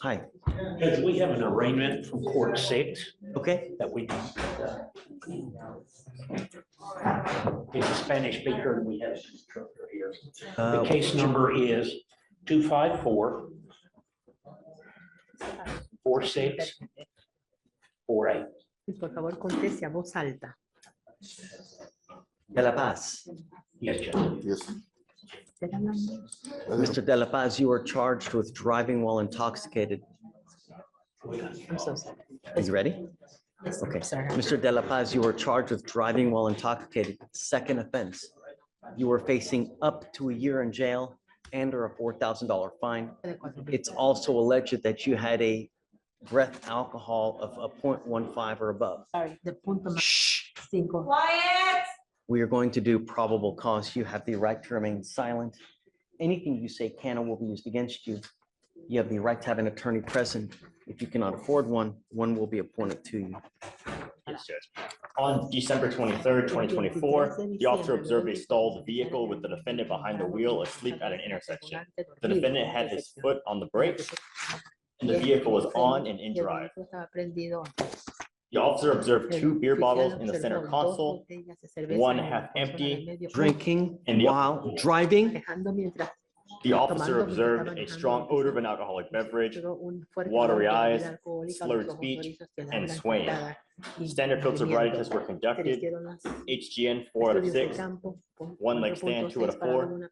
Hi. Because we have an arraignment from court 6 Okay. that we. He's a Spanish speaker and we have an interpreter here. The case number is 254 4648. Por favor, conteste a voz alta. De La Paz. Yes, Judge. Yes. Mr. De La Paz, you are charged with driving while intoxicated. I'm so sorry. Are you ready? Yes, Okay. sorry. Mr. De La Paz, you are charged with driving while intoxicated. Second offense. You are facing up to a year in jail and or a $4,000 fine. It's also alleged that you had a breath alcohol of a 0.15 or above. Sorry, the punto más Shh. 5. Quiet. We are going to do probable cause. You have the right to remain silent. Anything you say can or will be used against you. You have the right to have an attorney present. If you cannot afford one, one will be appointed to you. Yes, Judge. On December 23rd, 2024, the officer observed a stalled vehicle with the defendant behind the wheel asleep at an intersection. The defendant had his foot on the brake, and the vehicle was on and in drive. The officer observed 2 beer bottles in the center console, one half empty. Drinking And the- while driving. The officer observed a strong odor of an alcoholic beverage, watery eyes, slurred speech, and swaying. Standard field sobriety tests were conducted. HGN 4 out of 6, one leg stand 2 out of 4,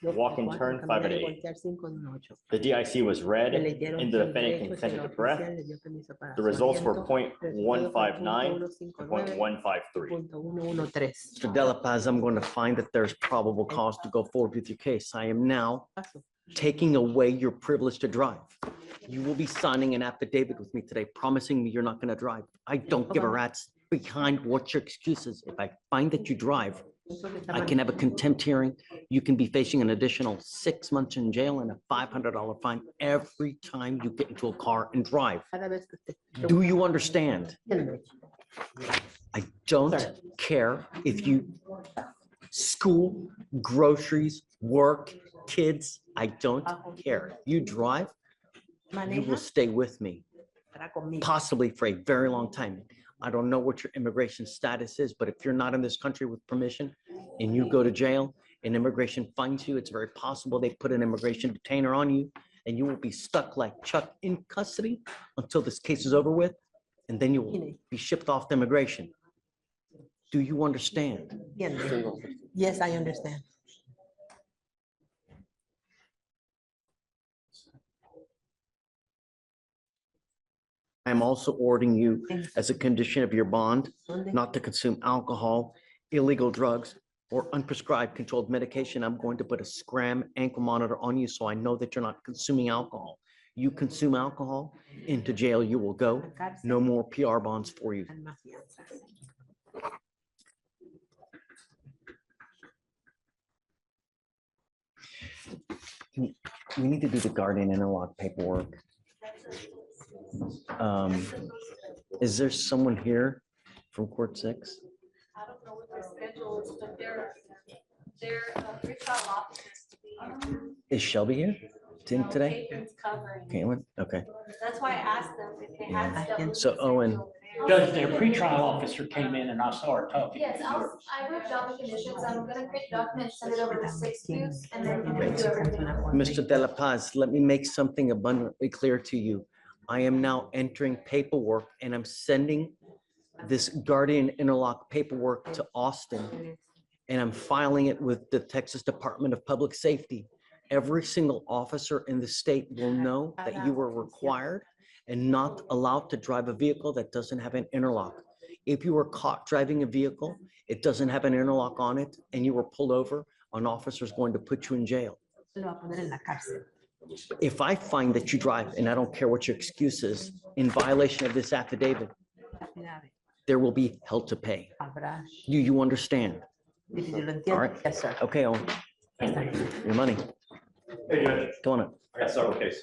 walk and turn 5 out of 8. The DIC was read and the defendant consented to breath. The results were 0.159 and 0.153. Mr. De La Paz, I'm going to find that there's probable cause to go forward with your case. I am now taking away your privilege to drive. You will be signing an affidavit with me today, promising me you're not going to drive. I don't give a rat's behind what your excuse is. If I find that you drive, I can have a contempt hearing. You can be facing an additional 6 months in jail and a $500 fine every time you get into a car and drive. Do you understand? I don't care if you school, groceries, work, kids. I don't care. You drive, you will stay with me, possibly for a very long time. I don't know what your immigration status is, but if you're not in this country with permission and you go to jail and immigration finds you, it's very possible they put an immigration detainer on you and you will be stuck like Chuck in custody until this case is over with, and then you will be shipped off to immigration. Do you understand? Yes, I understand. I'm also ordering you as a condition of your bond, not to consume alcohol, illegal drugs, or unprescribed controlled medication. I'm going to put a Scram ankle monitor on you so I know that you're not consuming alcohol. You consume alcohol, into jail you will go. No more PR bonds for you. We need to do the guardian interlock paperwork. Is there someone here from court 6? I don't know what their schedule is, but they're pretrial officers to be here. Is Shelby here? In today? Caitlin's covering. Caitlin? Okay. That's why I asked them if they had stuff. with So, the Owen. schedule. Judge, their pretrial officer came in and I saw her talking. Yes, I wrote down the conditions. I'm gonna create a document, send it over to 6 Qs, and then we can do everything. Mr. De La Paz, let me make something abundantly clear to you. I am now entering paperwork and I'm sending this guardian interlock paperwork to Austin, and I'm filing it with the Texas Department of Public Safety. Every single officer in the state will know that you were required and not allowed to drive a vehicle that doesn't have an interlock. If you were caught driving a vehicle, it doesn't have an interlock on it, and you were pulled over, an officer is going to put you in jail. If I find that you drive, and I don't care what your excuse is, in violation of this affidavit, there will be hell to pay. You understand? All right. Yes, sir. Okay, Owen. Your money. Hey, Judge, Go on it. I got several cases.